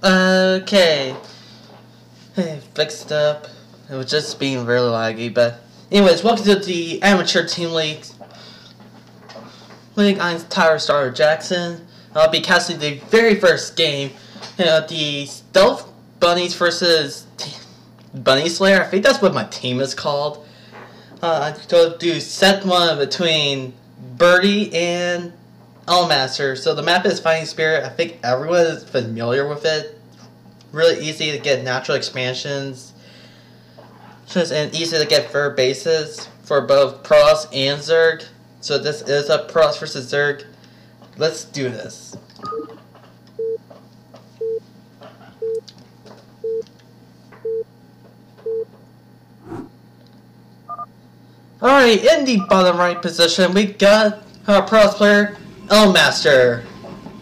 Okay. Hey, fixed up. It was just being really laggy, but anyways, welcome to the Amateur Team League. I'm Tyler Starter Jackson. I'll be casting the very first game. The Stealth Bunnies versus Bunny Slayer. I think that's what my team is called. I'm going to do set one between Birdie and Elmaster. So the map is Fighting Spirit. I think everyone is familiar with it. Really easy to get natural expansions. And easy to get fur bases for both Protoss and Zerg. So this is a Protoss versus Zerg. Let's do this. Alright, in the bottom right position, we got our Protoss player, Elmaster,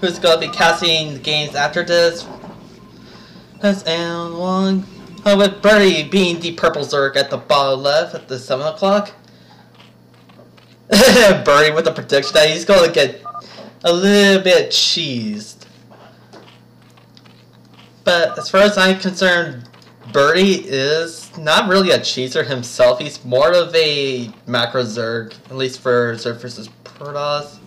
who's going to be casting the games after this. And one with Birdie being the purple Zerg at the bottom left at the 7 o'clock. Birdie with the prediction that he's going to get a little bit cheesed. But as far as I'm concerned, Birdie is not really a cheeser himself. He's more of a macro Zerg, at least for Zerg versus Protoss.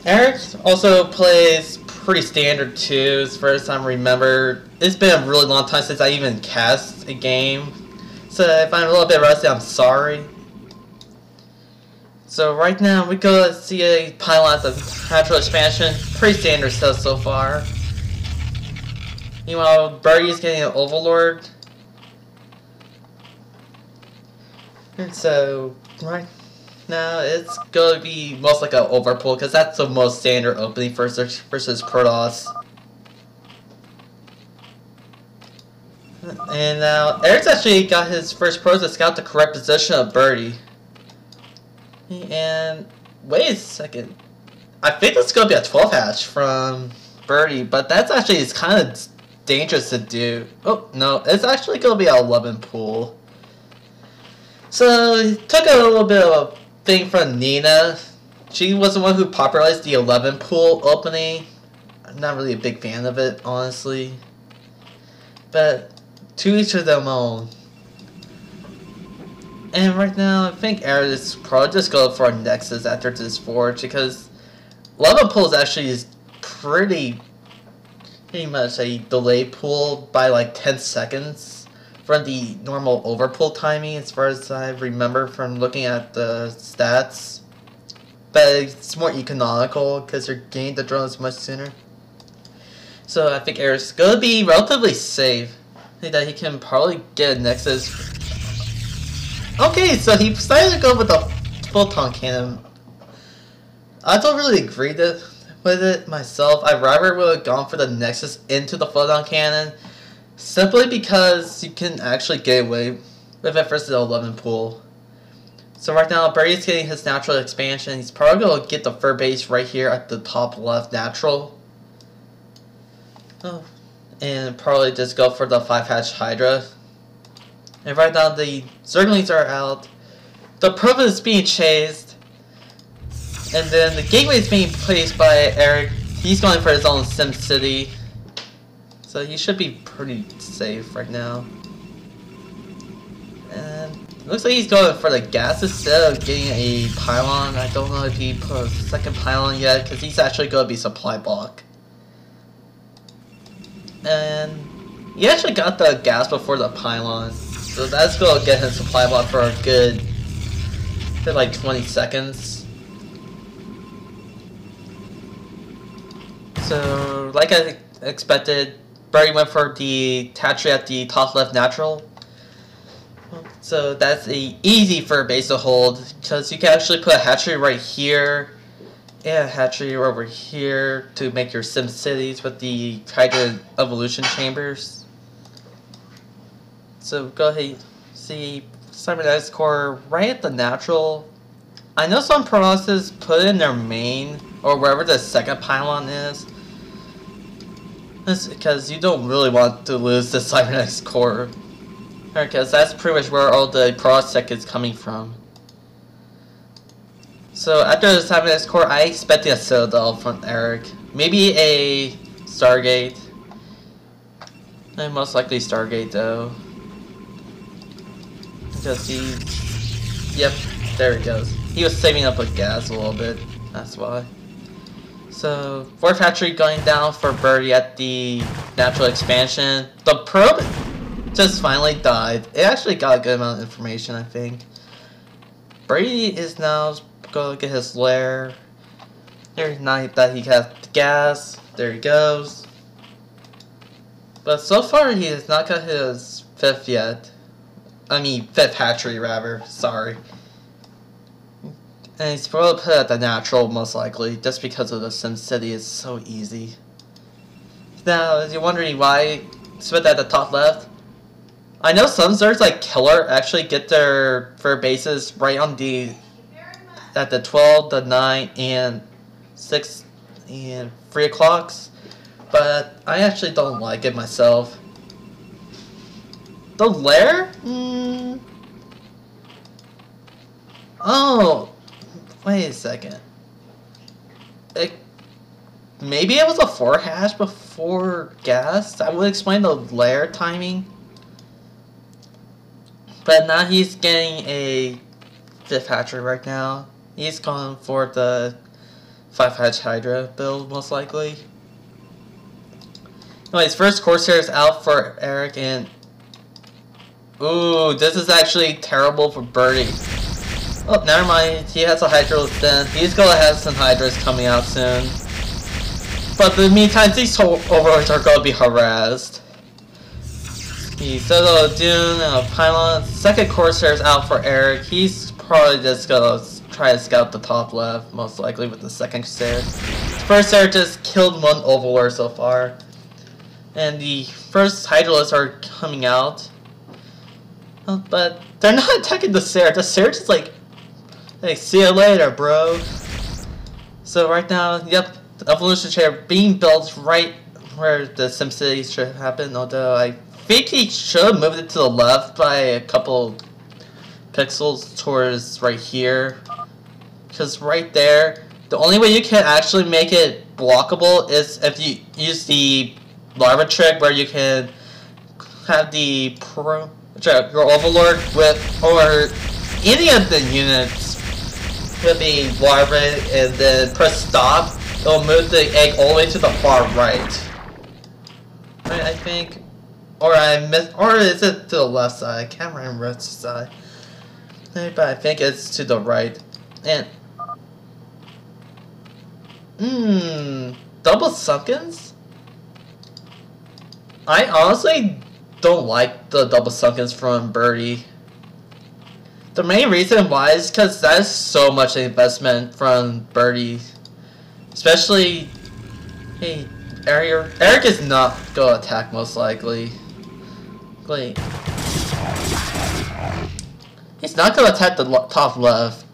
Eric also plays pretty standard too, as far as I remember. It's been a really long time since I even cast a game, so if I'm a little bit rusty, I'm sorry. So right now we go see a pylons of natural expansion, pretty standard stuff so far. Meanwhile, Birdie's getting an Overlord. And so right now it's going to be most like an overpull, because that's the most standard opening for Zerg versus Protoss. And now Eric's actually got his first pro to scout the correct position of Birdie. And wait a second, I think it's going to be a 12 hatch from Birdie, but that's actually is kind of dangerous to do. Oh no, it's actually going to be an 11 pool. So he took a little bit of a thing from Nina. She was the one who popularized the 11 pool opening. I'm not really a big fan of it, honestly. But to each of their own. And right now, I think Eric is probably just going for a Nexus after this Forge, because 11 pool is actually pretty much a delayed pool by like 10 seconds from the normal overpull timing, as far as I remember from looking at the stats. But it's more economical because you're getting the drones much sooner. So I think Eric's going to be relatively safe. I think that he can probably get a Nexus. Okay, so he decided to go with a photon cannon. I don't really agree with it myself. I'd rather would have gone for the Nexus into the photon cannon, simply because you can actually get away with it versus the 11 pool. So right now, Birdie's getting his natural expansion. He's probably going to get the fur base right here at the top left natural. Oh, and probably just go for the 5 hatch Hydra. And right now the Zerglings are out. The Prova is being chased. And then the gateway is being placed by Eric. He's going for his own Sim City. So he should be pretty safe right now. And it looks like he's going for the gas instead of getting a pylon. I don't know if he put a second pylon yet, because he's actually going to be supply block. And he actually got the gas before the pylon. So that's going to get him supply block for a good like 20 seconds. So like I expected, Birdie went for the hatchery at the top left natural. So that's a easy fur base to hold, because you can actually put a hatchery right here and a hatchery over here to make your Sim Cities with the Hydra evolution chambers. So go ahead, see Cybernetics Core right at the natural. I know some Protosses put in their main, or wherever the second pylon is. That's because you don't really want to lose the Cybernetics Core, because that's pretty much where all the Protoss tech is coming from. So after the Cybernetics Core, I expected a Citadel from Eric. Maybe a Stargate. And most likely Stargate though. Because he... Yep, there he goes. He was saving up with gas a little bit. That's why. So, fourth hatchery going down for Birdie at the natural expansion. The probe just finally died. It actually got a good amount of information, I think. Birdie is now going to get his lair. There's not that he has the gas. There he goes. But so far, he has not got his fifth yet. I mean, fifth hatchery, rather. Sorry. And he's probably put at the natural, most likely, just because of the SimCity is so easy. Now, if you're wondering why it's put at the top left, I know some Zergs like Killer actually get their fur bases right on the at the 12, the 9, and 6 and 3 o'clocks, but I actually don't like it myself. The lair? Oh. Wait a second. Maybe it was a 4 hash before gas? That would explain the lair timing. But now he's getting a 5th hatchery right now. He's going for the 5 hatch Hydra build, most likely. Anyways, first Corsair is out for Eric, and... Ooh, this is actually terrible for Birdie. Oh, never mind. He has a Hydra then. He's gonna have some Hydras coming out soon. But in the meantime, these overlords are gonna be harassed. He said a Dune and a Pylon. Second Corsair is out for Eric. He's probably just gonna try to scout the top left, most likely with the second Corsair. First Corsair just killed one overlord so far. And the first Hydralisks are coming out. But they're not attacking the Sarah. The Sarah just like, hey, see you later, bro. So right now, yep, the evolution chair being built right where the SimCity should happen. Although I think he should have moved it to the left by a couple pixels towards right here. Because right there, the only way you can actually make it blockable is if you use the larva trick where you can have the your overlord with, or any of the units with the larva and then press stop, it'll move the egg all the way to the far right. Right, I think. Or I missed, or is it to the left side? I can't remember which side. But I think it's to the right. And double sunkens? I honestly don't like the double sunkens from Birdie. The main reason why is because that is so much investment from Birdie. Especially, hey, Eric is not going to attack most likely. Wait. He's not going to attack the top left.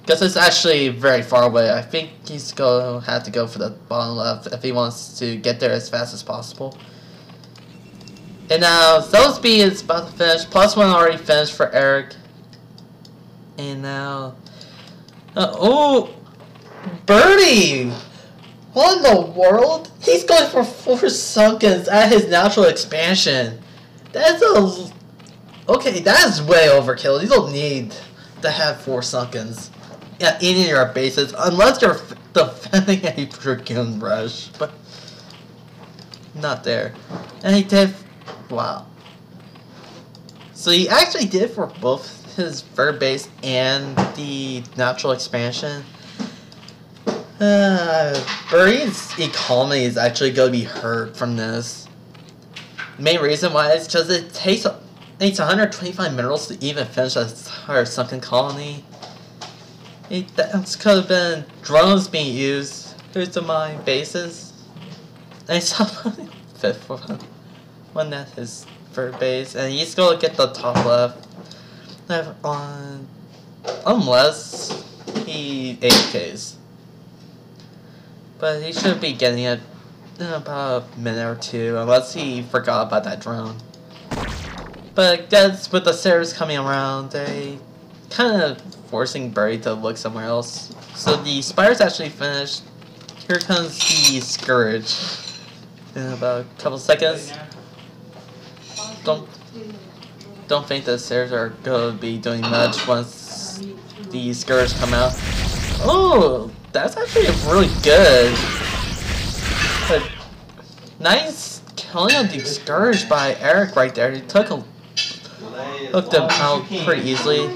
Because it's actually very far away. I think he's going to have to go for the bottom left if he wants to get there as fast as possible. And now, Zealous B is about to finish. +1 already finished for Eric. And now... oh! Birdie! What in the world? He's going for 4 sunkens at his natural expansion. That's a... okay, that is way overkill. You don't need to have 4 sunkens at any of your bases unless you're defending a Dragoon Rush. But... not there. And he did... wow. So he actually did for both his fur base and the natural expansion. Birdie's economy is actually going to be hurt from this. The main reason why is because it takes 125 minerals to even finish a entire sunken colony. That's could have been drones being used. Here's to my bases. And it's fifth one at his fur base, and he's going to get the top left on, unless he AFKs. But he should be getting it in about a minute or two, unless he forgot about that drone. But I guess with the Sarahs coming around, they kind of forcing Birdie to look somewhere else. So the Spire's actually finished. Here comes the Scourge. in about a couple seconds. Don't think the stairs are gonna be doing much once the skirts come out. Oh, that's actually really good. But nice killing of the scourge by Eric right there. He hooked them out pretty easily.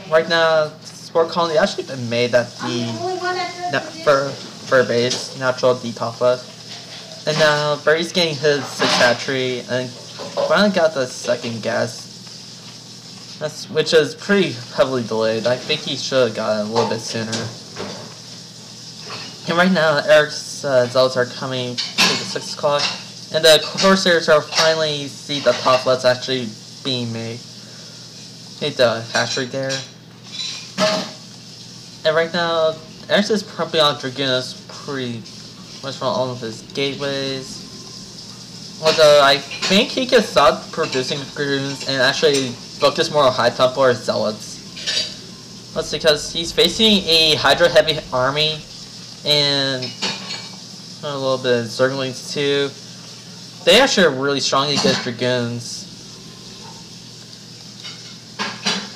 Right now, Sport Colony actually been made at the fur base, natural the top left. And now Birdie's getting his 6th hatchery and finally got the 2nd gas. Which is pretty heavily delayed. I think he should have gotten it a little bit sooner. And right now, Eric's zealots are coming to the 6 o'clock, and the Corsairs are finally see the top left actually being made. Made the hatchery there. And right now, Eric's is probably on Dragoonus pretty much from all of his gateways. Although I think he could stop producing Dragoons and actually focus more on high tempo or zealots. That's because he's facing a Hydra heavy army and a little bit of Zerglings too. They actually are really strong against Dragoons.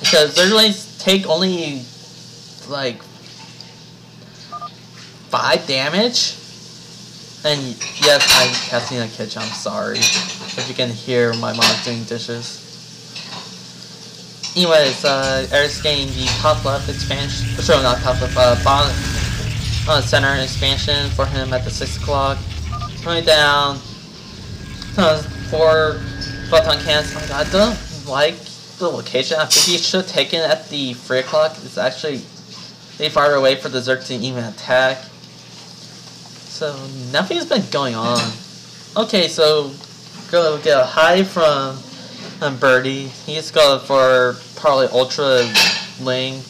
Because Zerglings take only like 5 damage. And yes, I'm casting a kitchen, I'm sorry. If you can hear my mom doing dishes. Anyways, Eric's getting the top left expansion. Sorry, not top left, bottom center expansion for him at the 6 o'clock. Going down 4 photon cans. Oh my god, I don't like the location. I think he should have taken it at the 3 o'clock. It's actually they far away for the Zerg to even attack. So nothing's been going on. Okay, so go get a high from Birdie. He's going for probably Ultra Ling.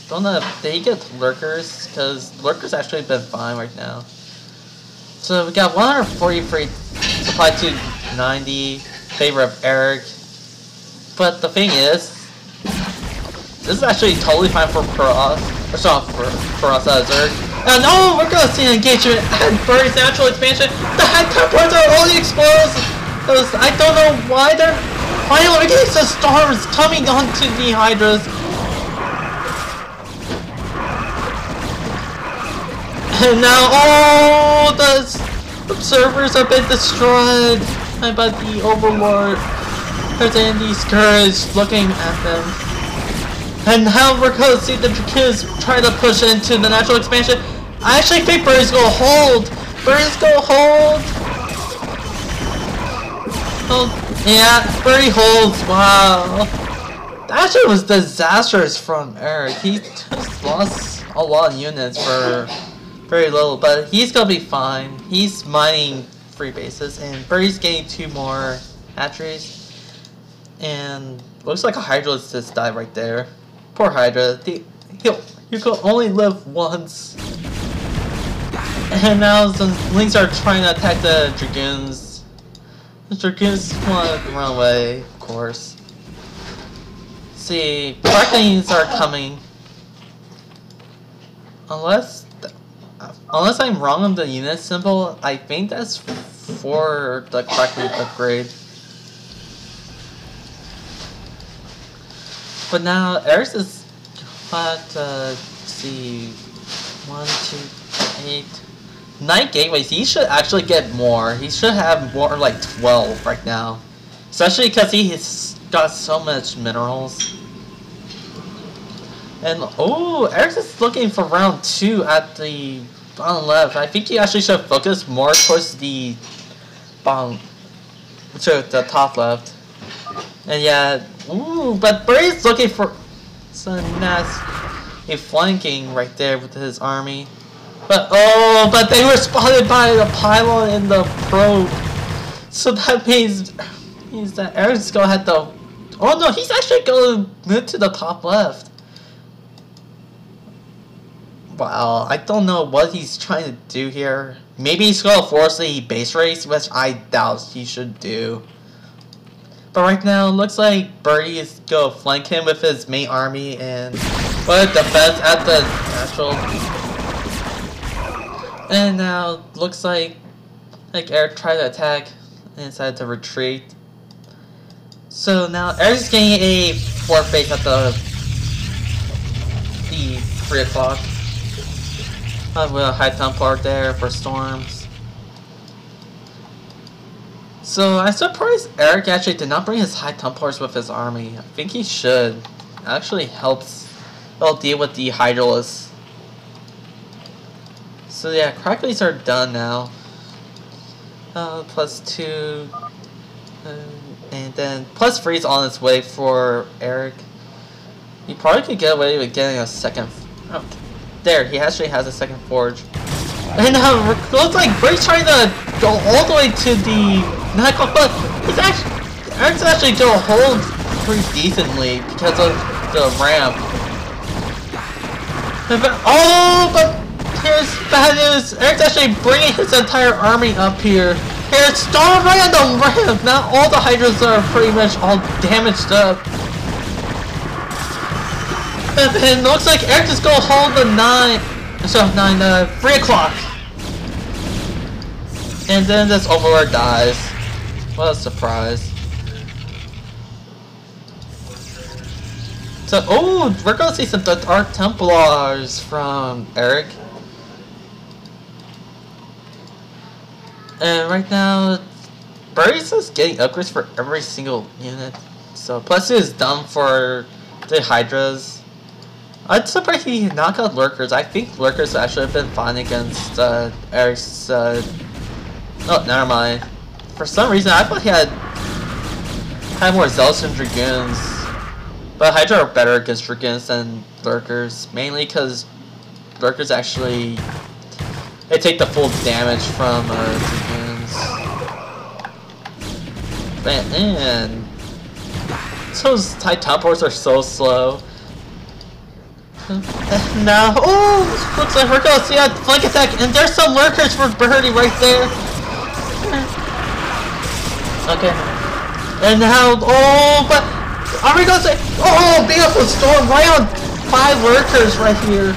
Don't know if they get Lurkers, because Lurkers actually been fine right now. So we got 143 supply to 90 favor of Eric. But the thing is, this is actually totally fine for Pross. Or not for us as Zerg. And oh, we're gonna see an engagement at Birdie's natural expansion. The high temperatures are only explosive. I don't know why they're finally getting the storms coming onto the Hydras. And now, oh, the servers have been destroyed by the Overlord. There's Andy Scourge looking at them. And now we're going to see the Dracoons try to push into the natural expansion. I actually think Birdie's going to hold. Birdie's going to hold. Oh, yeah, Birdie holds. Wow. That actually was disastrous from Eric. He just lost a lot of units for very little, but he's going to be fine. He's mining 3 bases, and Birdie's getting 2 more hatcheries. And looks like a Hydra just died right there. Poor Hydra. You can only live once. And now the Lynx are trying to attack the Dragoons. The Dragoons want to run away, of course. See, Cracklings are coming. Unless I'm wrong on the unit symbol, I think that's for the Crackling upgrade. But now Eric's is let's see, 1, 2, 8, 9 gateways. He should actually get more. He should have more like 12 right now, especially because he's got so much minerals. And oh, Eric's is looking for round 2 at the bottom left. I think he actually should focus more towards the bottom, to the top left. And yeah, ooh, but Birdie's looking for some nice flanking right there with his army. But oh, but they were spotted by the pylon and the probe. So that means that Eric's gonna have to. Oh no, he's actually gonna move to the top left. Wow, I don't know what he's trying to do here. Maybe he's gonna force a base race, which I doubt he should do. But right now, it looks like Birdie is going to flank him with his main army and put defense at the natural. And now, looks like Like Eric tried to attack and decided to retreat. So now Eric's getting a 4th base at the 3 o'clock. With a high Templar there for storms. So I'm surprised Eric actually did not bring his high Templars with his army. I think he should. It actually helps. It'll deal with the Hydralisks. So yeah, Cracklys are done now. +2. And then +3 is on its way for Eric. He probably could get away with getting a second. Oh, there, he actually has a second forge. And it looks like Birdie's trying to go all the way to the Nightclub, but Eric's actually going to hold pretty decently because of the ramp. Oh, but here's bad news. Eric's actually bringing his entire army up here. Here, storm right on the ramp. Now all the Hydras are pretty much all damaged up. And it looks like Eric is going to hold the 3 o'clock. And then this Overlord dies. What a surprise. So, oh, we're going to see some Dark Templars from Eric. And right now, Birdie's just getting upgrades for every single unit. So, +2 is done for the Hydras. I'm surprised he knocked out Lurkers. I think Lurkers actually have been fine against Eric's. Oh, never mind. For some reason, I thought he had more Zealots and Dragoons. But Hydra are better against Dragoons than Lurkers. Mainly because Lurkers actually. They take the full damage from Dragoons. Man. Those High Templars are so slow. Now, oh, looks like we're gonna see a flank attack, and there's some Lurkers for Birdie right there. Okay, and now, oh, but are we gonna say, oh, beautiful storm right on 5 Lurkers right here.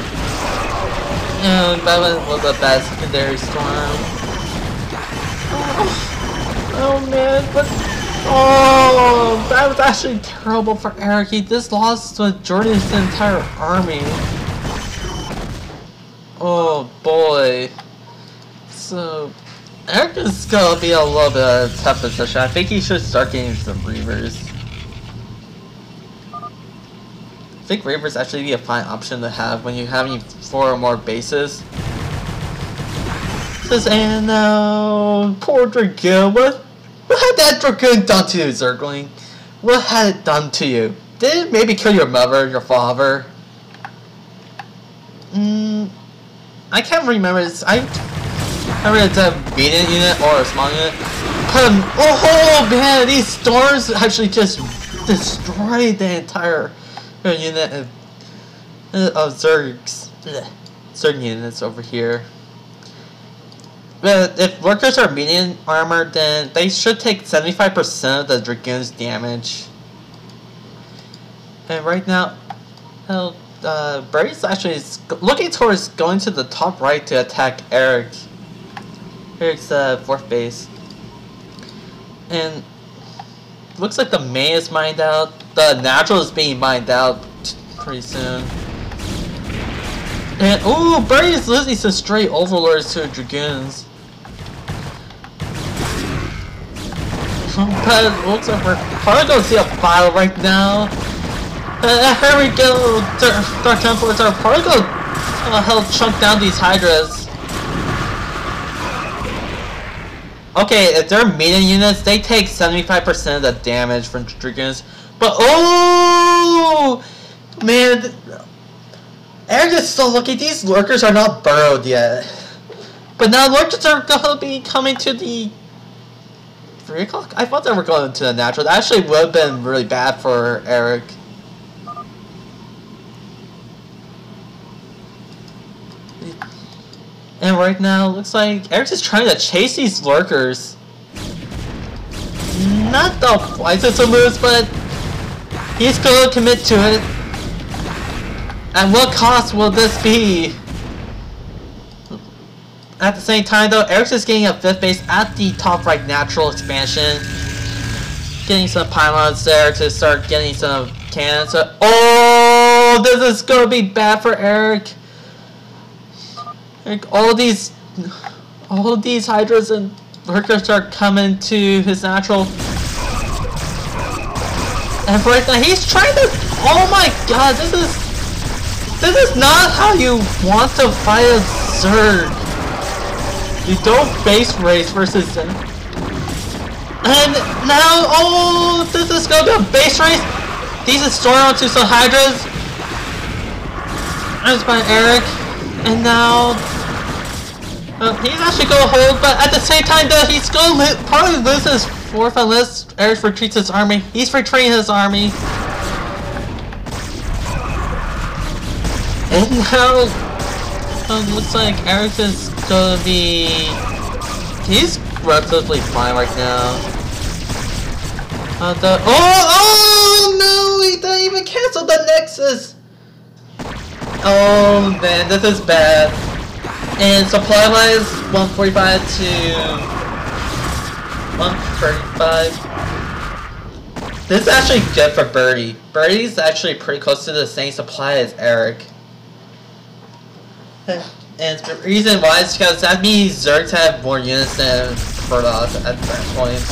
And that was a bad secondary storm. Oh man, but. Oh, that was actually terrible for Eric. He just lost the majority of his entire army. Oh boy. So, Eric is gonna be a little bit of a tough position. I think he should start getting some Reavers. I think Reavers actually be a fine option to have when you have 4 or more bases. Says, and no, poor Dragoon. What had that Dragoon done to you, Zergling? What had it done to you? Did it maybe kill your mother, your father? I can't remember. I remember it's a medium unit or a small unit. But, oh man, these storms actually just destroyed the entire unit of Zergs. Zerg units over here. But if Lurkers are medium armor, then they should take 75% of the Dragoon's damage. And right now, Birdie's actually looking towards going to the top right to attack Eric. Eric's 4th base. And looks like the main is mined out. The natural is being mined out pretty soon. And ooh, Birdie's losing some stray overlords to Dragoons. But it looks like we're probably going to see a battle right now. Here we go. Dark Templars are probably going to help chunk down these Hydras. Okay, if they're medium units, they take 75% of the damage from Dragoons. But oh man, Eric is still looking. These Lurkers are not burrowed yet. But now Lurkers are going to be coming to the 3 o'clock? I thought they were going to the natural. That actually would have been really bad for Eric. And right now, looks like Eric's just trying to chase these Lurkers. Not the wisest of moves, but he's going to commit to it. At what cost will this be? At the same time though, Eric's is getting a 5th base at the top right natural expansion. Getting some pylons there to start getting some cannons. Oh, this is gonna be bad for Eric. Like all these hydras and lurkers are coming to his natural. And for right now, he's trying to. Oh my God, this is not how you want to fight a Zerg. You don't base race versus them. And now, oh, this is gonna be a base race. These are stored onto some hydras. That's by Eric. And now, he's actually gonna hold, but at the same time, though, he's gonna probably lose his 4th unless Eric retreats his army. He's retreating his army. And now, looks like Eric is gonna be. He's relatively fine right now. Oh no! He didn't even cancel the Nexus! Oh man, this is bad. And supply wise, 145 to 135. This is actually good for Birdie. Birdie's actually pretty close to the same supply as Eric. And the reason why is because that means Zergs have more units than Protoss at that point.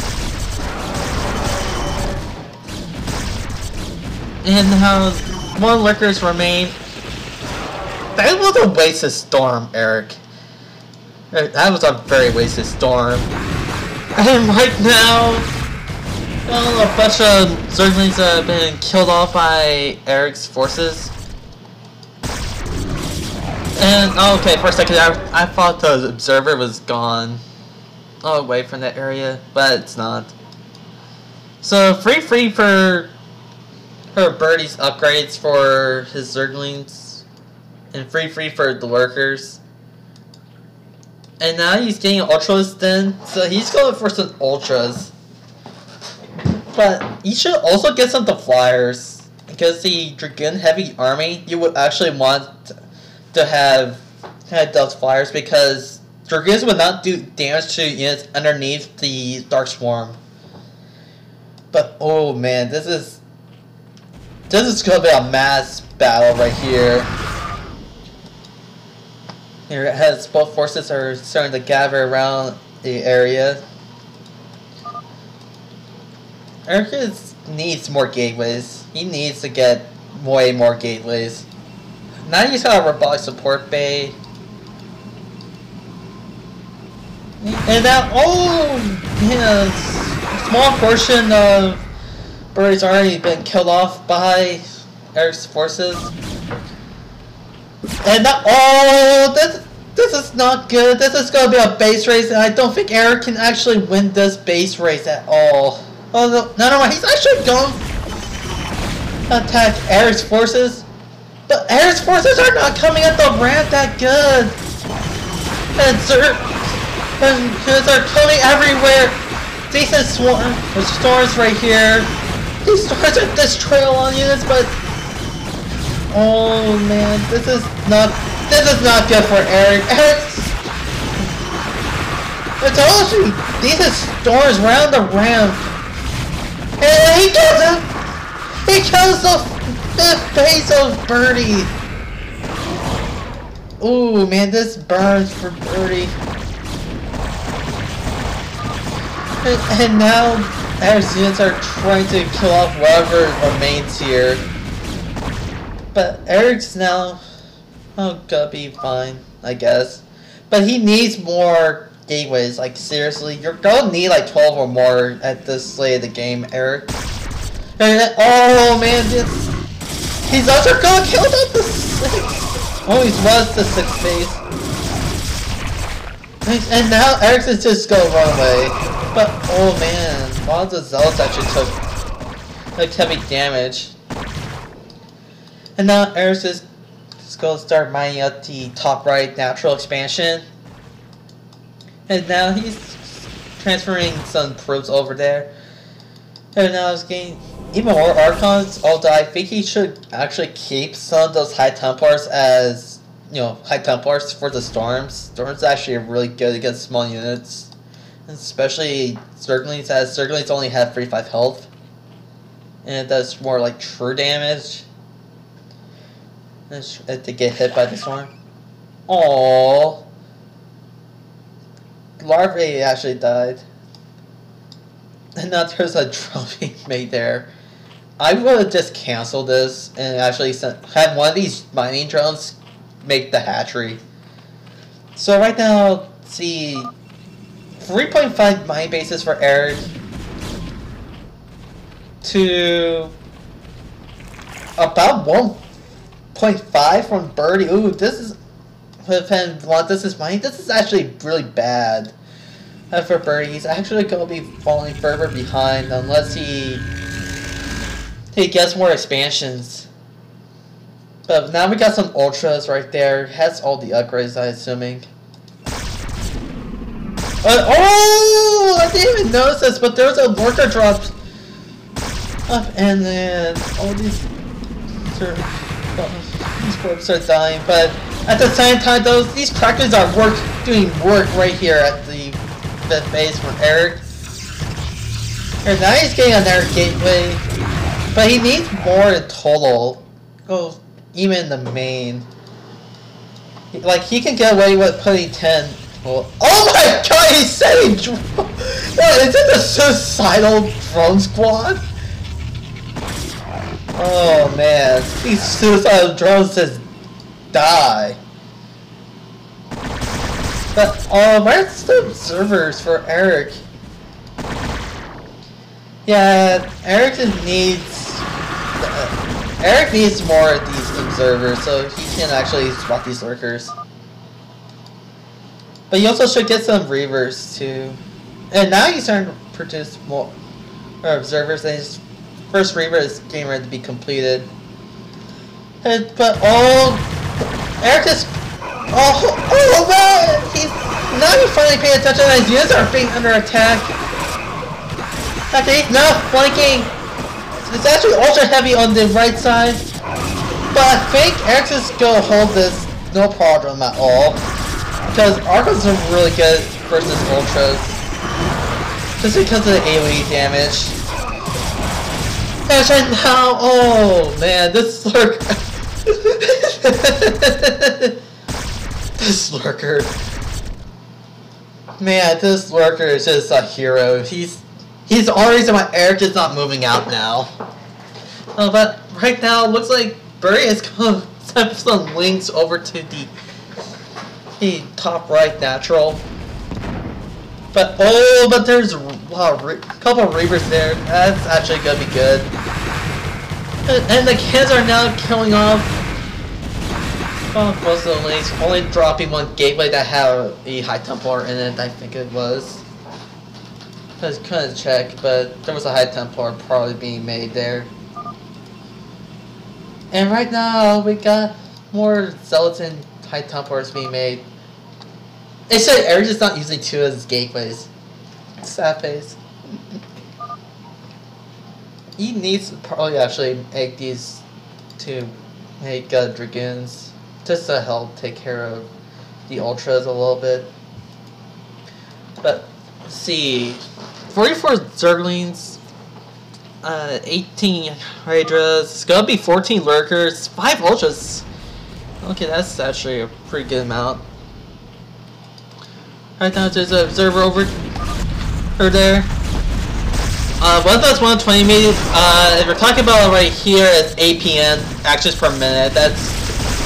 And now, more lurkers remain. That was a wasted storm, Eric. That was a very wasted storm. And right now, a bunch of Zerglings have been killed off by Eric's forces. And, okay, for a second I thought the observer was gone away from that area, but it's not. So, free for Birdie's upgrades for his Zerglings, and free for the lurkers. And now he's getting ultras then, so he's going for some ultras. But he should also get some flyers, because the Dragoon heavy army, you would actually want to have those flyers, because Dragoons would not do damage to units underneath the Dark Swarm. But oh man, this is gonna be a mass battle right here. Here it has both forces are starting to gather around the area. Eric needs more gateways. He needs to get way more gateways. Now he's got a robotic support bay. And now, oh, yeah, a small portion of Birdie's already been killed off by Eric's forces. And now, oh, this is not good. This is going to be a base race, and I don't think Eric can actually win this base race at all. Oh, no, never mind. He's actually going to attack Eric's forces. But Eric's forces are not coming at the ramp that good. And because they're coming everywhere. Decent swarm. There's storms right here. These storms are destroying on units, but oh man, this is not good for Eric. It's also decent storms around the ramp. And he kills him! He kills the 5th base of Birdie! Ooh, man, this burns for Birdie. And now, Eric's units are trying to kill off whatever remains here. But Eric's now, gonna be fine, I guess. But he needs more gateways, like seriously, you're gonna need like 12 or more at this slate of the game, Eric. And, oh man, he's also gonna kill out the 6th. Oh, he was the 6th base. And now Eric's is just gonna run away. But oh man, a lot of the zealots actually took like heavy damage. And now Eric's is just gonna start mining up the top right natural expansion. And now he's transferring some probes over there. And now he's getting even more Archons, although I think he should actually keep some of those High Templars as high Templars for the Storms. Storms actually are really good against small units. Especially Zerglings, as Zerglings only have 35 health. And it does more like true damage if they get hit by the storm. Aww. Larvae actually died. And now there's a trophy made there. I would have just canceled this and actually had one of these mining drones make the hatchery. So right now, see, 3.5 mine bases for Eric to about 1.5 from Birdie. Ooh, this is this is mine. This is actually really bad for Birdie. He's actually going to be falling further behind unless he gets more expansions. But now we got some ultras right there. Has all the upgrades, I'm assuming. Oh! I didn't even notice this, but there's a lurker drop up, and then all these corpses are dying. But at the same time, these trackers are doing work right here at the base from Eric. And now he's getting another gateway, but he needs more in total. Oh, even in the main. Like, he can get away with putting 10. Well, oh my god, he said he is it the suicidal drone squad? Oh man, these suicidal drones just die. But, where's the observers for Eric? Yeah, Eric needs more of these observers so he can actually spot these lurkers. But you also should get some reavers too. And now he's starting to produce more observers, and his first reaver is getting ready to be completed. But Eric is man! He's finally paying attention, and his units are being under attack. Okay, now flanking. It's actually ultra heavy on the right side, but I think Eric's is gonna hold this no problem at all. Because Archons are really good versus Ultras. Just because of the AoE damage. And right now, oh man, this lurker. This lurker. Man, this lurker is just a hero. He's the only reason why Eric is not moving out now. But right now, it looks like Birdie is going to send some links over to the top right natural. But there's a couple of reavers there. That's actually gonna be good. And the kids are now killing off most of the links, only dropping one gateway that had a high Templar in it. I think it was. I couldn't check, but there was a high Templar probably being made there. And right now we got more Zealotin high Templars being made. They said Eric is not using 2 as gateways. Sad face. He needs to probably actually make these to make Dragoons just to help take care of the Ultras a little bit. But let's see, 44 Zerglings, 18 Hydras. It's gonna be 14 Lurkers, 5 Ultras. Okay, that's actually a pretty good amount. Right now, there's an observer over there. 1,120 meters. If we're talking about right here, it's APN, actions per minute. That's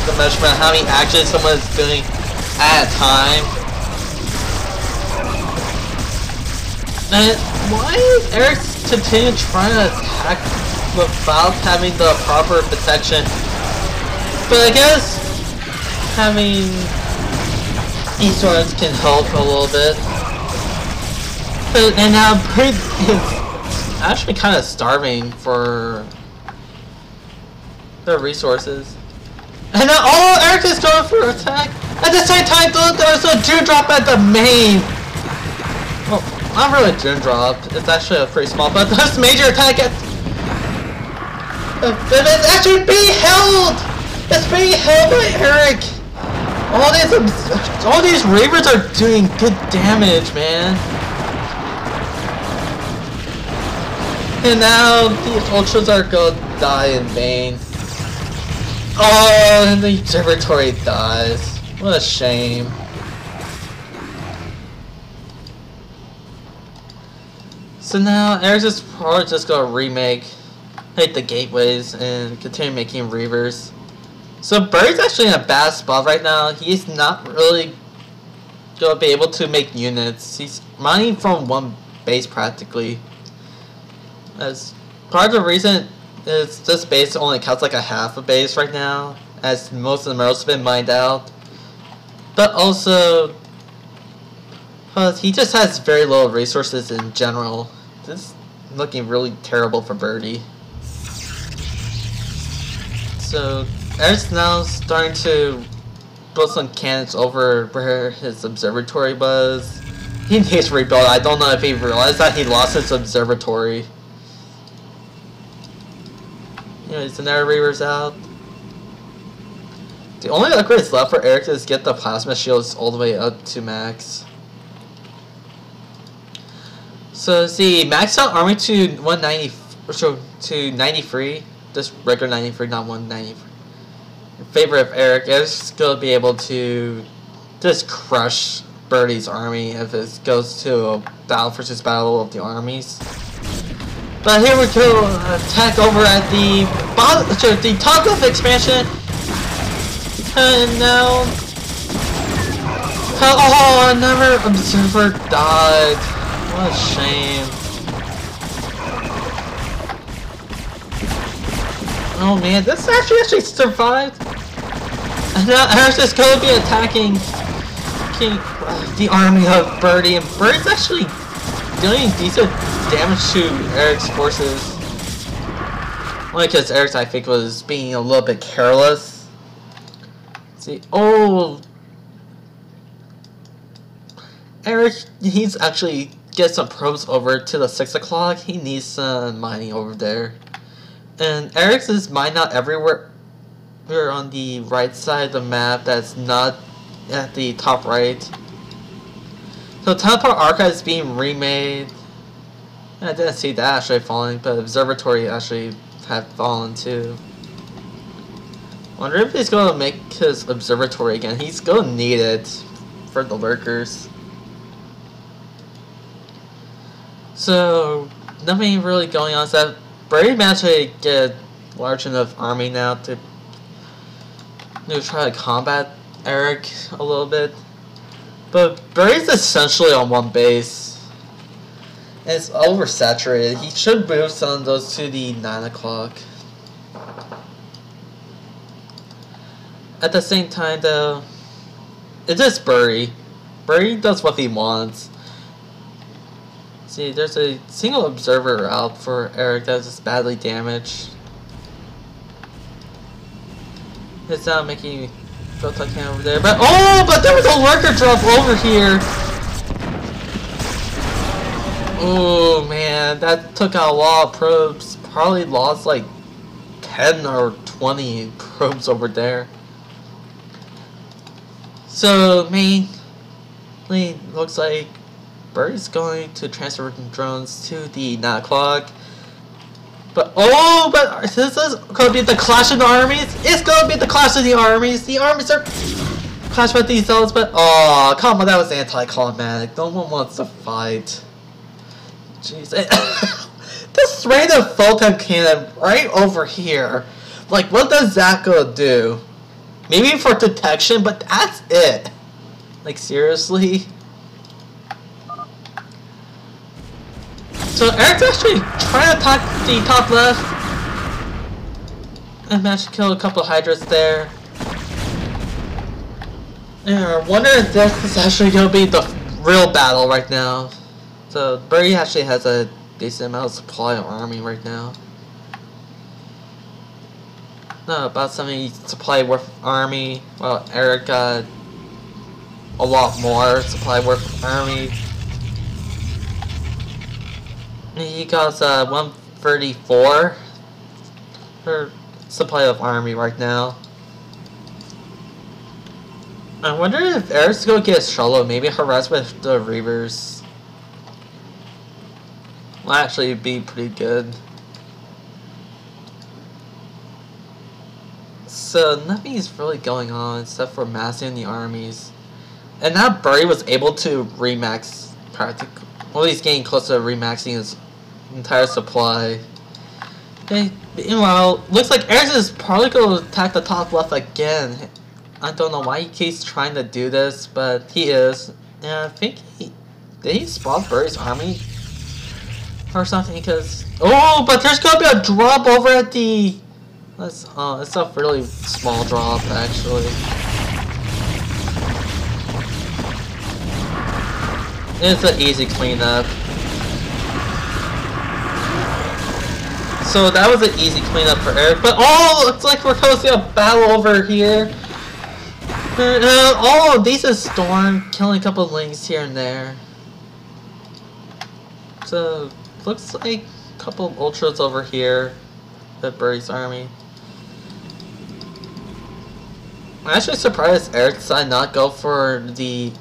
the measurement of how many actions someone is doing at a time. And why is Eric continue trying to attack without having the proper protection? But I guess having these ones can help a little bit. And now Bird is actually kind of starving for their resources. And now Eric is going for attack. At the same time, there's a dewdrop at the main. Well, not really a dewdrop. It's actually a pretty small, but there's major attack at. It's actually being held. It's being held by Eric. All these Reavers are doing good damage, man. And now the Ultras are gonna die in vain. Oh, and the Observatory dies. What a shame. So now Eric's is probably just gonna remake the gateways and continue making Reavers. So Birdie's actually in a bad spot right now. He's not really gonna be able to make units. He's mining from one base practically. As part of the reason is this base only counts like a half a base right now, as most of the minerals have been mined out. But also, he just has very little resources in general. This is looking really terrible for Birdie. So Eric's now starting to build some cannons over where his observatory was. He needs to rebuild. I don't know if he realized that he lost his observatory. Anyways, the Nether Reaver's out. The only upgrades left for Eric is get the plasma shields all the way up to max. So see, max out army to 190, so to 93. Just regular 93, not 193. In favor of Eric, Eric's gonna be able to just crush Birdie's army if it goes to a battle versus battle of the armies. But here we go, attack over at the bottom, the top left expansion, and now, oh, another observer died. What a shame. Oh man, this actually survived. And now Eric's just going to be attacking the army of Birdie, and Birdie's actually doing decent damage to Eric's forces. Only because Eric's, I think, was being a little bit careless. Let's see, oh, Eric, he's actually get some probes over to the 6 o'clock. He needs some mining over there. And Eric's is mined out everywhere. We're on the right side of the map that's not at the top right. So Teleport Archive is being remade. I didn't see that actually falling, but Observatory actually had fallen too. Wonder if he's gonna make his Observatory again. He's gonna need it for the lurkers. So nothing really going on. So Birdie managed to get a large enough army now to try to combat Eric a little bit. But Birdie's essentially on one base. And it's oversaturated. He should move some of those to the 9 o'clock. At the same time though, it's just Birdie. Birdie does what he wants. See, there's a single observer out for Eric that's just badly damaged. It's not making Photog can over there, but oh, but there was a lurker drop over here. Oh man, that took out a lot of probes. Probably lost like 10 or 20 probes over there. So mainly looks like Birdie's going to transfer drones to the 9 o'clock. But oh, but this is going to be the clash of the armies. It's going to be the clash of the armies. The armies are clash with these zones, but oh, come on, that was anticlimactic. No one wants to fight. Jeez, this random photon cannon right over here. Like, what does that go do? Maybe for detection, but that's it. Like, seriously. So Eric's actually trying to attack the top left and managed to kill a couple of Hydras there. And I wonder if this is actually going to be the real battle right now. So Birdie actually has a decent amount of supply of army right now. No, about 70 supply worth of army. Well, Eric got a lot more supply worth of army. He got 134 for supply of army right now. I wonder if Eric's gonna get shallow, maybe harass with the Reavers. Will actually be pretty good. So nothing's really going on except for massing the armies. And now Birdie was able to remax practically. Well, he's getting close to remaxing his entire supply. Okay, meanwhile, looks like Eric is probably going to attack the top left again. I don't know why he keeps trying to do this, but he is. And I think did he spot Birdie's army? Or something, because... Oh, but there's going to be a drop over at the... it's a really small drop, actually. It's an easy cleanup. So that was an easy cleanup for Eric. But oh, it's like we're going to see a battle over here. Oh, these is Storm killing a couple of links here and there. So looks like a couple of ultras over here at Birdie's army. I'm actually surprised Eric decided not go for the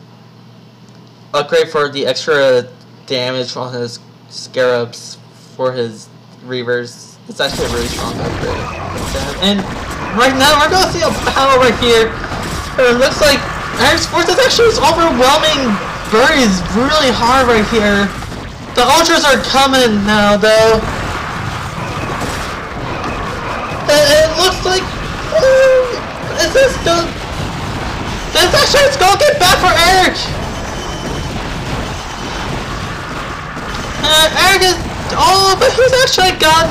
upgrade for the extra damage on his scarabs for his Reavers. It's actually a really strong upgrade. And right now we're gonna see a battle right here. It looks like Eric's forces actually is overwhelming Birdie's really hard right here. The ultras are coming now though. It looks like is this going? This actually is gonna get bad for Eric. Eric is but he's actually got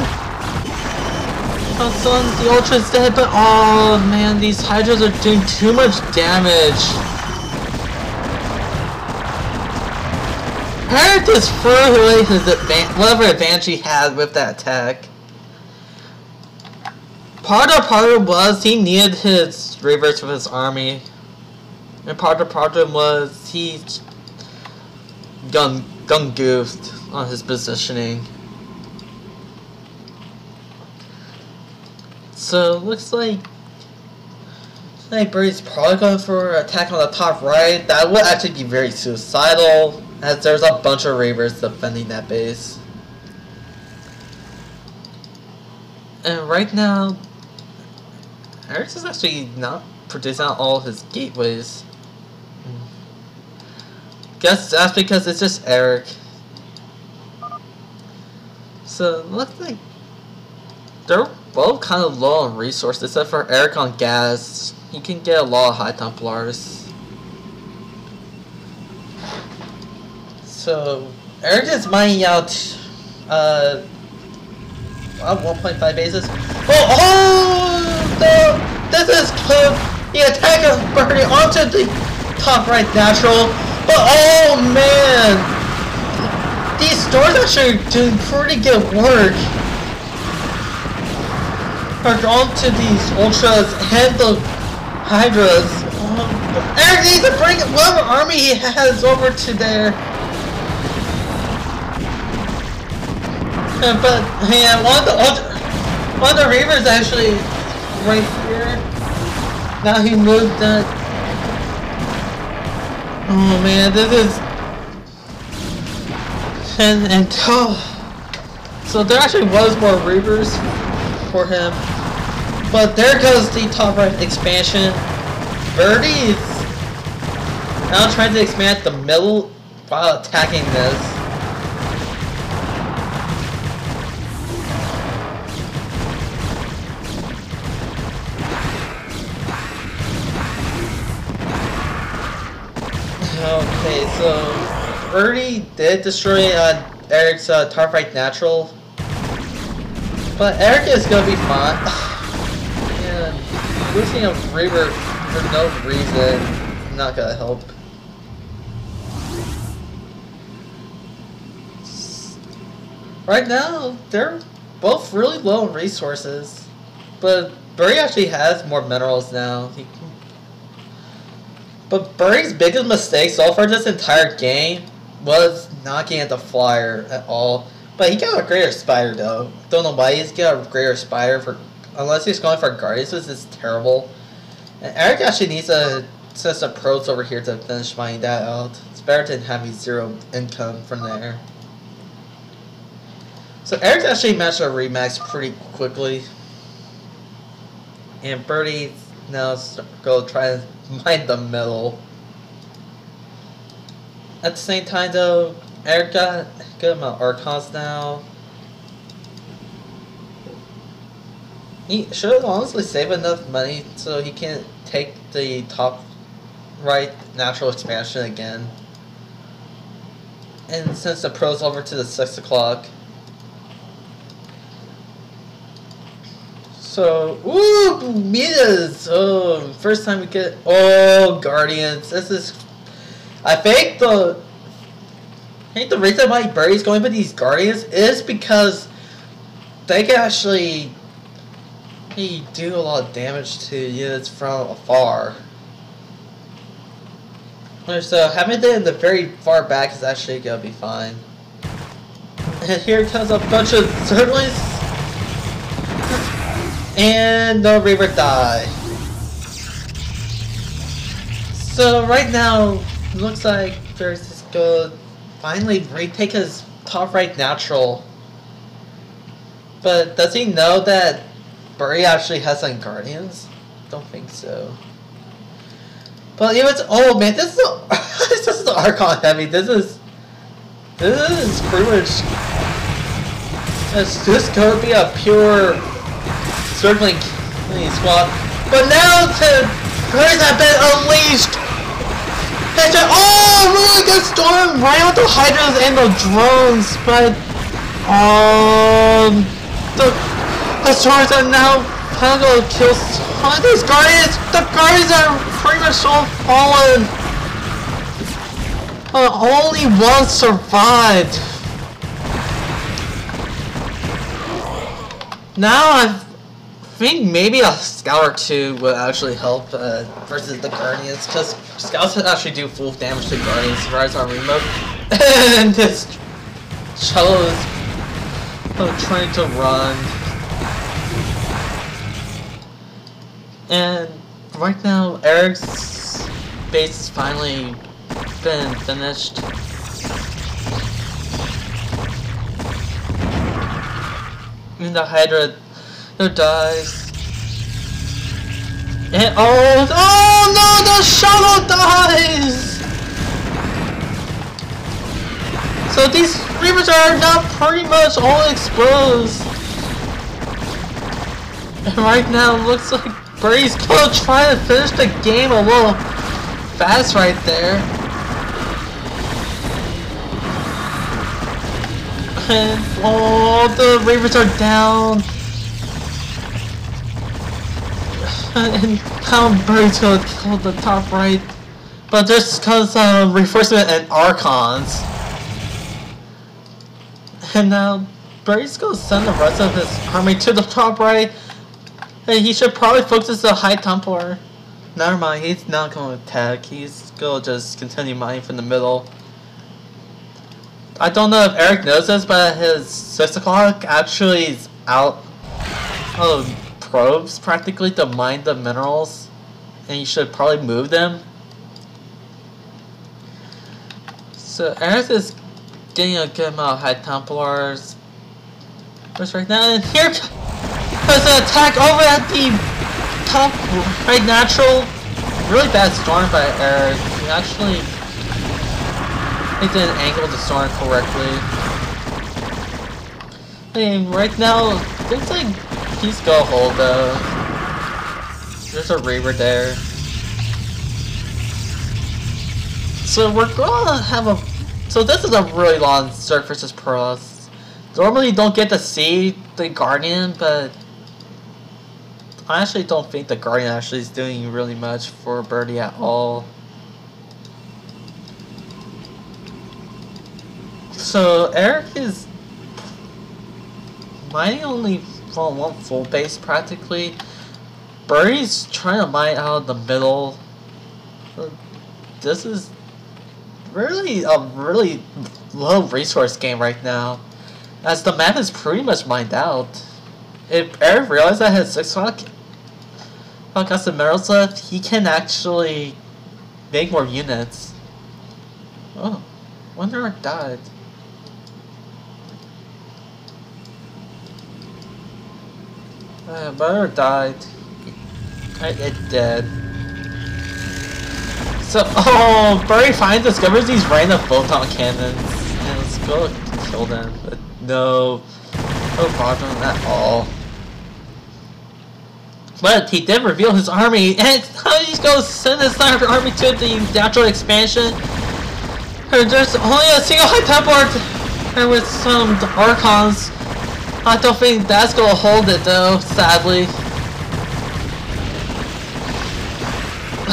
the ultra's dead, but oh man, these hydras are doing too much damage. Eric just threw away his whatever advantage he had with that attack. Part of the problem was he needed his Reavers with his army. And part of the problem was he goofed on his positioning. So looks like Birdie's probably going for an attack on the top right. That would actually be very suicidal, as there's a bunch of Reavers defending that base. And right now, Eric's is actually not producing out all his gateways. Guess that's because it's just Eric. So it looks like they're both kind of low on resources, except for Eric on gas. He can get a lot of high Templars. So Eric is mining out 1.5 bases. This is the attack of Birdie onto the top right natural. But oh man, these stores actually doing pretty good work. Drawn to these ultras and the hydras. Eric needs to bring whatever army he has over to there. But yeah, one of the Reavers actually right here. Now he moved that. Oh man, this is and so there actually was more Reavers for him. But there goes the top right expansion. Birdie is now trying to expand the middle while attacking this. Okay, so Birdie did destroy Eric's top right natural. But Eric is gonna be fine. Yeah, losing a Reaver for no reason not gonna help. Right now, they're both really low on resources, but Birdie actually has more minerals now. But Birdie's biggest mistake so far this entire game was not getting the flyer at all. But he got a greater spider though. Don't know why he's got a greater spider for unless he's going for Guardians, which is terrible. And Eric actually needs to since the pro's over here to finish mining that out. It's better than having 0 income from there. So Eric's actually managed to remax pretty quickly. And Birdie now is going to try to mine the middle. At the same time though, Eric got a good amount of Archons now. He should honestly save enough money so he can take the top right natural expansion again. And since the pro's over to the 6 o'clock. So, ooh, Midas! Oh, first time we get, oh, Guardians. This is, I think the reason why Birdie's going for these Guardians is because they can actually do a lot of damage to units from afar. So having it in the very far back is actually gonna be fine. And here comes a bunch of Zerglings. And the Reaver die. So right now, it looks like Birdie's just gonna finally retake his top right natural. But does he know that Birdie actually has some Guardians? Don't think so. But it was, oh man, this is Archon heavy. This is pretty much, it's just gonna be a pure circling squad. But now Birdie's have been unleashed. Oh, really good storm right with the Hydras and the drones, but the storms are now kind of gonna kill some of these Guardians. The Guardians are pretty much all fallen. Only one survived. Now I think maybe a scout or two would actually help versus the Guardians, because scouts actually do full damage to Guardians right on remote. And this shuttle is trying to run. And right now Eric's base has finally been finished. And the Hydra dies. And oh no, the shuttle dies! So these Reavers are now pretty much all exposed. And right now it looks like Birdie's gonna try to finish the game a little fast right there. And oh, the Reavers are down. And now Birdie's gonna kill the top right. But just because reinforcement and Archons. And now Birdie's gonna send the rest of his army to the top right. And he should probably focus the High Templar. Never mind, he's not gonna attack. He's gonna just continue mining from the middle. I don't know if Eric knows this, but his 6 o'clock actually is out of probes practically to mine the minerals, and you should probably move them. So Eric is getting a good amount of High Templars right now, and here comes an attack over at the top right natural. Really bad storm by Eric. He actually didn't angle the storm correctly. And right now, looks like he's gonna hold though. There's a Reaver there. So we're gonna have a... So this is a really long Zerg versus Pros. Normally you don't get to see the Guardian, but I actually don't think the Guardian actually is doing really much for Birdie at all. So Eric is mining only from one full base practically. Birdie's trying to mine out of the middle. This is really a really low resource game right now, as the map is pretty much mined out. If Eric realized that his 6 o'clock got some minerals left, he can actually make more units. Oh, wonder it died. Butter died. It did. So, oh, Birdie finally discovers these random photon cannons. And let's go kill them. But no problem at all. But he did reveal his army, and he's going to send his army to the natural expansion. And there's only a single high templar and with some archons. I don't think that's going to hold it though, sadly.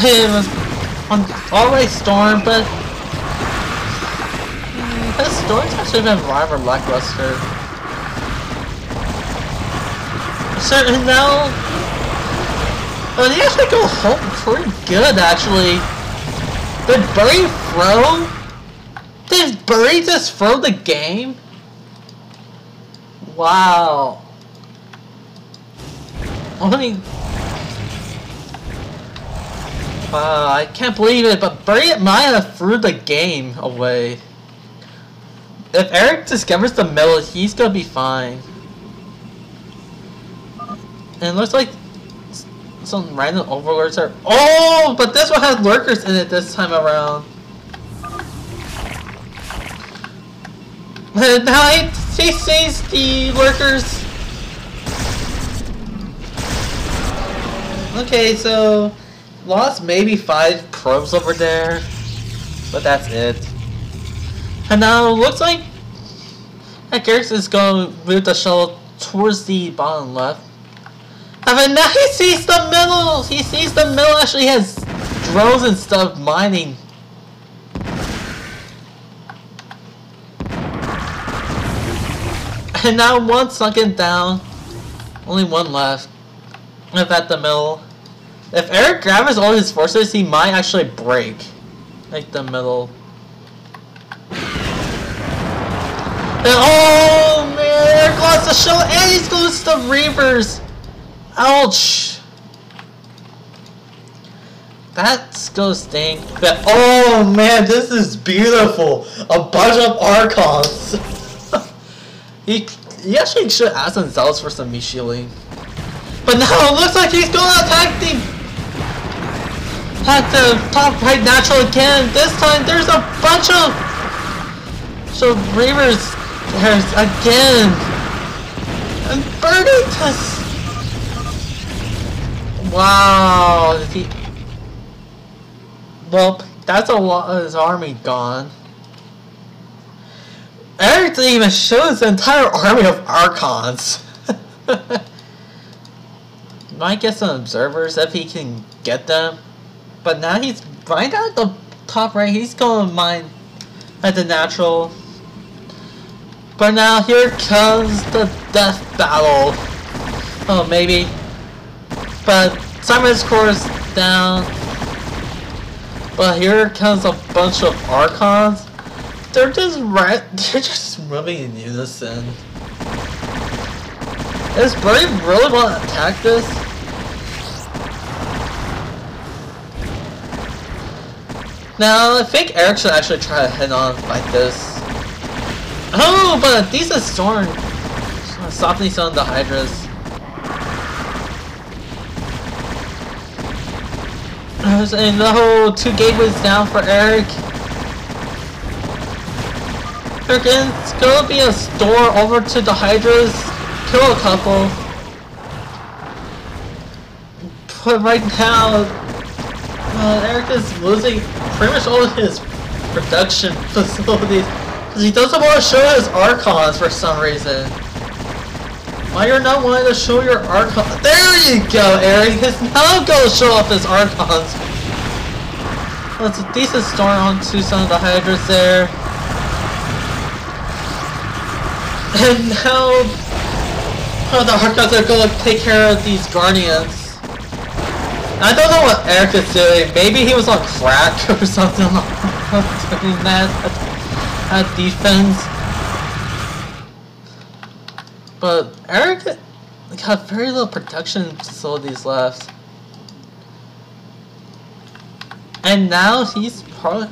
It was already storm, but this story's actually been rather lackluster. So now, they actually go home pretty good actually. Did Birdie throw? Did Birdie just throw the game? Wow. I can't believe it, but Birdie might have threw the game away. If Eric discovers the middle, he's gonna be fine. And it looks like some random overlords are. Oh, but this one has lurkers in it this time around. And now he sees the lurkers. Okay, so lost maybe 5 probes over there, but that's it. And now it looks like Garrix is going to move the shuttle towards the bottom left. And then now he sees the middle! He sees the middle actually has drones and stuff mining. And now one sunken down. Only one left. If at the middle. If Eric gathers all his forces, he might actually break. Like the middle. And oh man, Eric lost the show and he's goes to the Reavers. Ouch. That's gonna stink. But oh man, this is beautiful. A bunch of Archons. he actually should ask themselves for some meat shielding. But now it looks like he's gonna attack at the top right natural again. This time there's a bunch of Reavers again. And Birdie just wow. Well, that's a lot of his army gone. Eric didn't even show his entire army of Archons. Might get some observers if he can get them. But now he's right at the top right. He's going to mine at the natural. But now here comes the death battle. Oh, maybe. But Simon's core is down. But here comes a bunch of Archons. They're just moving in unison. Does Birdie really want to attack this? Now, I think Eric should actually try to head on like this. Oh, but a decent storm. Softening some of the Hydras. And the whole 2 gateways down for Eric. It's gonna be a store over to the Hydras. Kill a couple. But right now, Eric is losing pretty much all of his production facilities because he doesn't want to show his Archons for some reason. Why you're not wanting to show your Archons? There you go, Eric. He's now going to show off his Archons. Well, it's a decent storm onto some of the Hydras there. And now the Archons are going to take care of these Guardians. I don't know what Eric is doing. Maybe he was on crack or something doing that at defense. But Eric got very little production facilities left. And now he's probably...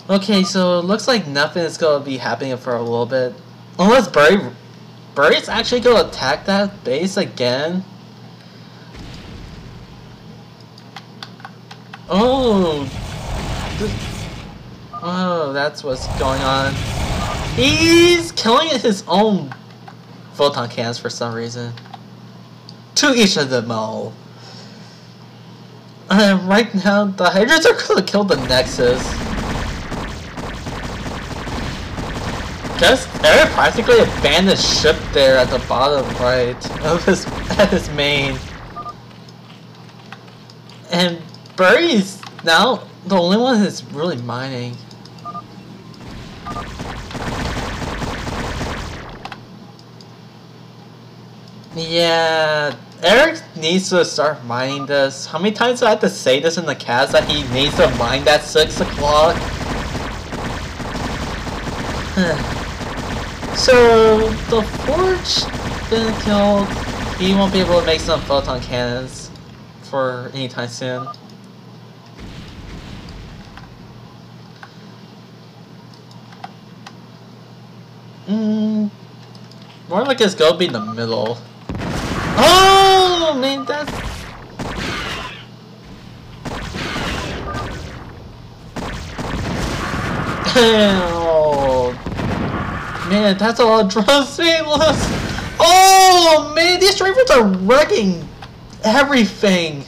Okay, so it looks like nothing is going to be happening for a little bit. Unless Birdie's actually going to attack that base again. Oh! Oh, that's what's going on. He's killing his own photon cannons for some reason. To each of them all. Right now, the Hydras are going to kill the Nexus. Guess Eric practically abandoned ship there at the bottom right of his main. And Birdie's now the only one who's really mining. Yeah, Eric needs to start mining this. How many times do I have to say this in the cast that he needs to mine that 6 o'clock? So, the Forge been killed. He won't be able to make some photon cannons for anytime soon. More like it's gonna be in the middle. Oh man, that's... Oh man, that's a lot of drones. Oh man, these drivers are wrecking everything.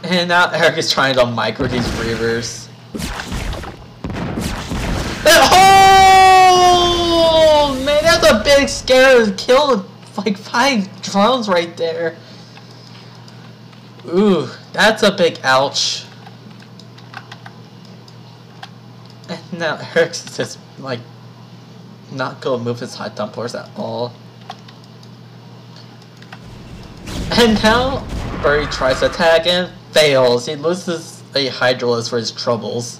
And now Eric is trying to micro these reavers. Oh man, that's a big scare to kill like 5 drones right there. Ooh, that's a big ouch. And now Eric's just like not gonna move his high tumblers at all. And now Birdie tries to attack and fails. He loses a Hydralisk for his troubles.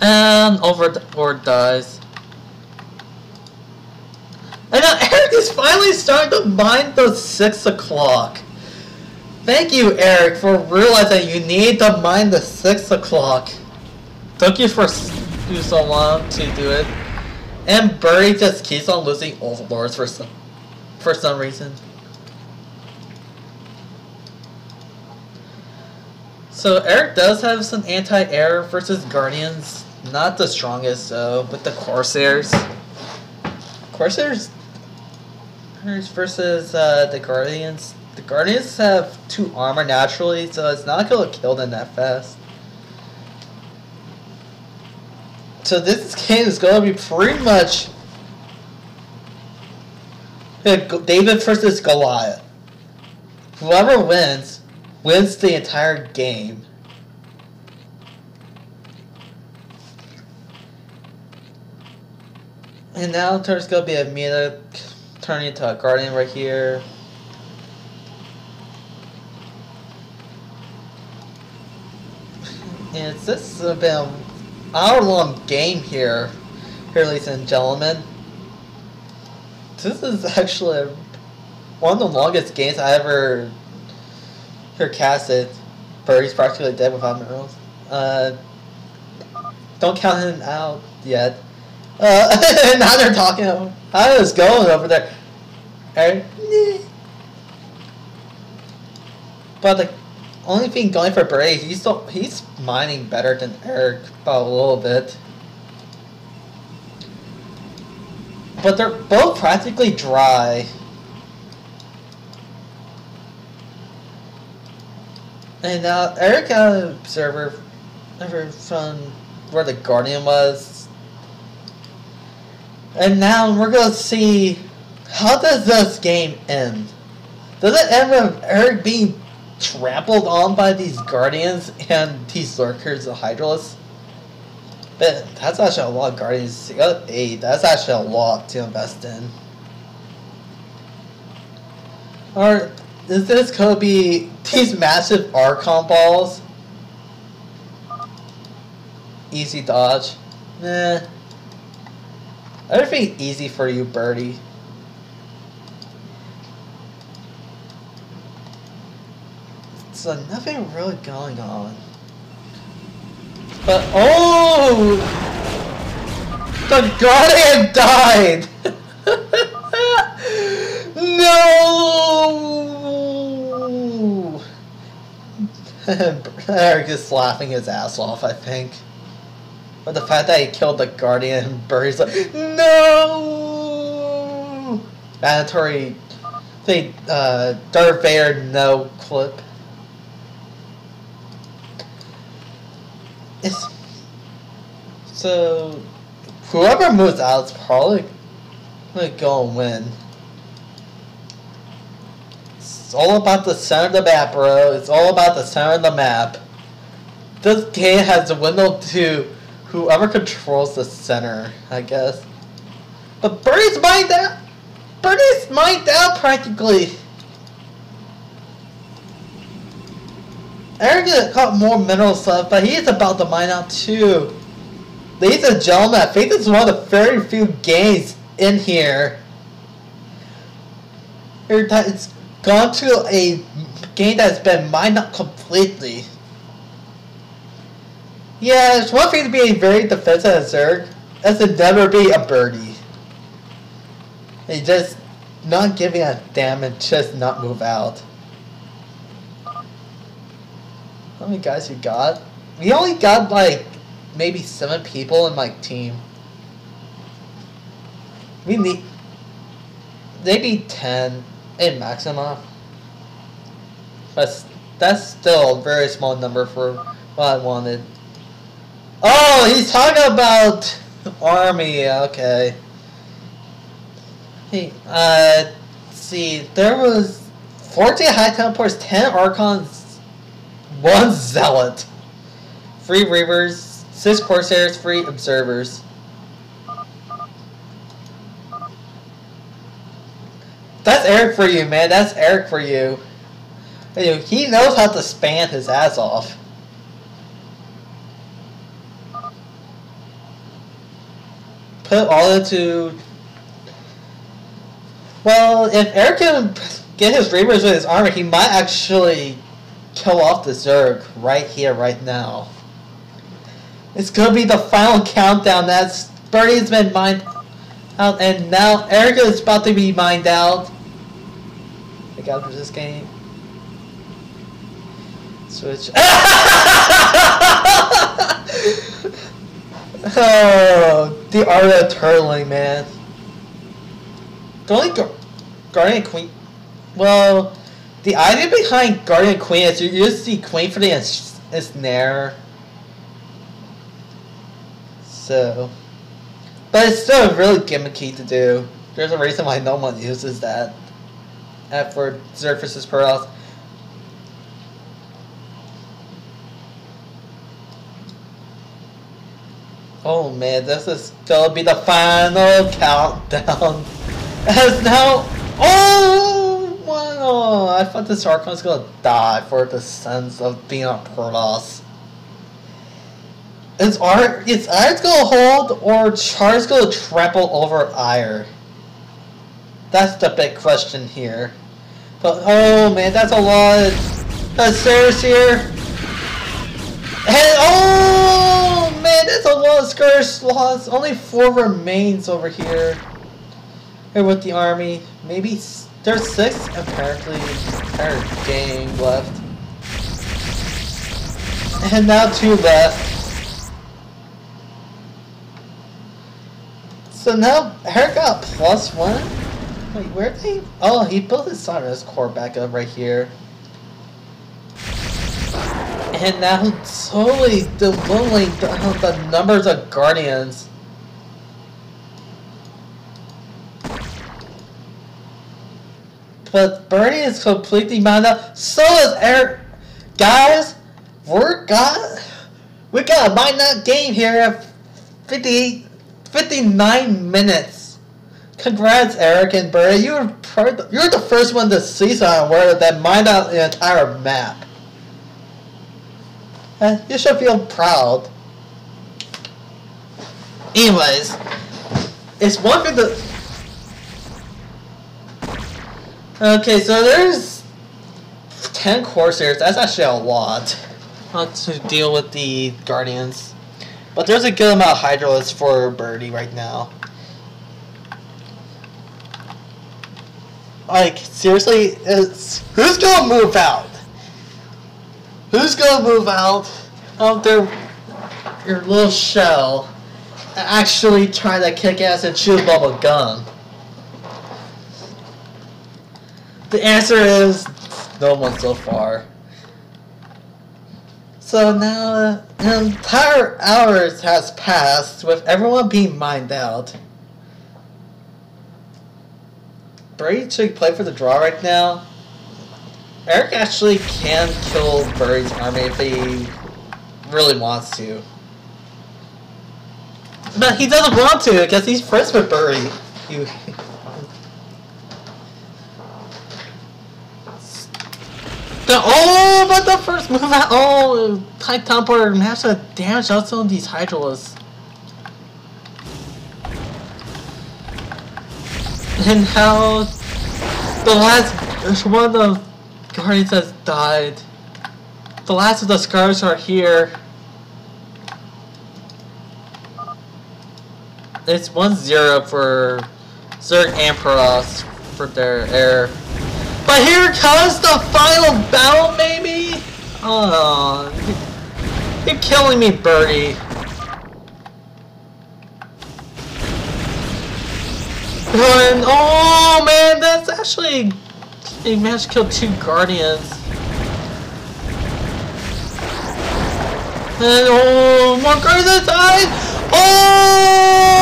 And Overlord dies. And now Eric is finally starting to mine the 6 o'clock. Thank you, Eric, for realizing you need to mine the 6 o'clock. Took you so long to do it. And Birdie just keeps on losing Overlords for some reason. So Eric does have some anti-air versus Guardians. Not the strongest though, with the Corsairs. Corsairs versus the Guardians. The Guardians have 2 armor naturally, so it's not going to kill them that fast. So this game is going to be pretty much David versus Goliath. Whoever wins the entire game. And now there's going to be a meta turning into a Guardian right here. And this has been an hour-long game here, ladies and gentlemen. This is actually one of the longest games I ever casted. Birdie's practically dead without minerals. Don't count him out yet. Now they're talking. How is it going over there? But the only thing going for Birdie, he's mining better than Eric by a little bit. But they're both practically dry. And now Eric got an observer from where the Guardian was. And now we're going to see, how does this game end? Does it end with Eric being trampled on by these Guardians and these Lurkers, the Hydralisks? But that's actually a lot of Guardians. You got 8. That's actually a lot to invest in. Or is this gonna be these massive Archon balls? Easy dodge. Nah. Everything easy for you, Birdie. So nothing really going on. But oh! The Guardian died! No! Eric is laughing his ass off, I think. But the fact that he killed the Guardian, Birdie's like, no! Mandatory thing, Darth Vader no clip. So whoever moves out is probably gonna go and win. It's all about the center of the map, bro. It's all about the center of the map. This game has a window to whoever controls the center, I guess. But Birdie's mined out. Birdie's mined out practically. Eric got more mineral stuff, but he's about to mine out too. Ladies and gentlemen, I think this is one of the very few games in here. It's gone to a game that's been mined out completely. Yeah, it's one thing to be a very defensive Zerg, as to never be a Birdie. And just not giving a damn and just not move out. How many guys you got? We only got like maybe 7 people in my team. We need maybe 10 in maximum. But that's still a very small number for what I wanted. Oh, he's talking about army. Okay. Hey, let's see. There was 14 high teleports, 10 Archons, 1 Zealot, 3 Reavers, 6 Corsairs, 3 Observers. That's Eric for you, man. That's Eric for you. He knows how to spam his ass off. Put all into... Well, if Eric can get his Reavers with his armor, he might actually kill off the Zerg right here, right now. It's gonna be the final countdown. That's Birdie's been mined out, and now Erica is about to be mined out. I got for this game. Switch. Oh, the art of turtling, man. The only Guardian Queen. Well, the idea behind Guardian Queen is you use the Queen for the ensnare. So, but it's still really gimmicky to do. There's a reason why no one uses that for Zerg vs. Pearls. Oh man, this is gonna be the final countdown. As now, oh wow! I thought this Archon was gonna die for the sense of being on Protoss. Is Iron's gonna hold, or Char's gonna trample over Ire? That's the big question here. But oh man, that's a lot of Stairs here. And oh man, that's a lot of Scourge slots. Only 4 remains over here. Here with the army. Maybe there's 6 apparently entire gang left. And now 2 left. So now Eric got +1. Wait, where did he? Oh, he built his Cyrus core back up right here. And now totally dwindling the numbers of Guardians. But Birdie is completely mined up. So is Eric. Guys, we got a mined out game here at 59 minutes. Congrats, Eric and Birdie. You were You're the first one this season where they mined out the entire map. You should feel proud. Anyways, it's one thing to... Okay, so there's 10 Corsairs. That's actually a lot to deal with the Guardians. But there's a good amount of Hydralisks for Birdie right now. Like, seriously, who's gonna move out? Who's gonna move out of your little shell and actually try to kick ass and chew bubble gum? The answer is no one so far. So now an entire hours has passed with everyone being mined out. Birdie should play for the draw right now. Eric actually can kill Birdie's army if he really wants to. But he doesn't want to because he's friends with Birdie. Oh, but the first move out. Oh, High Temper managed to damage out some of these Hydralisks. And now the last one of the Guardians has died. The last of the Scars are here. It's 1-0 for Zerg and Protoss for their air. But here comes the final battle, maybe? Oh, you're killing me, Birdie. And, oh man, that's actually... He managed to kill 2 Guardians. And oh, more Guardians died! Oh!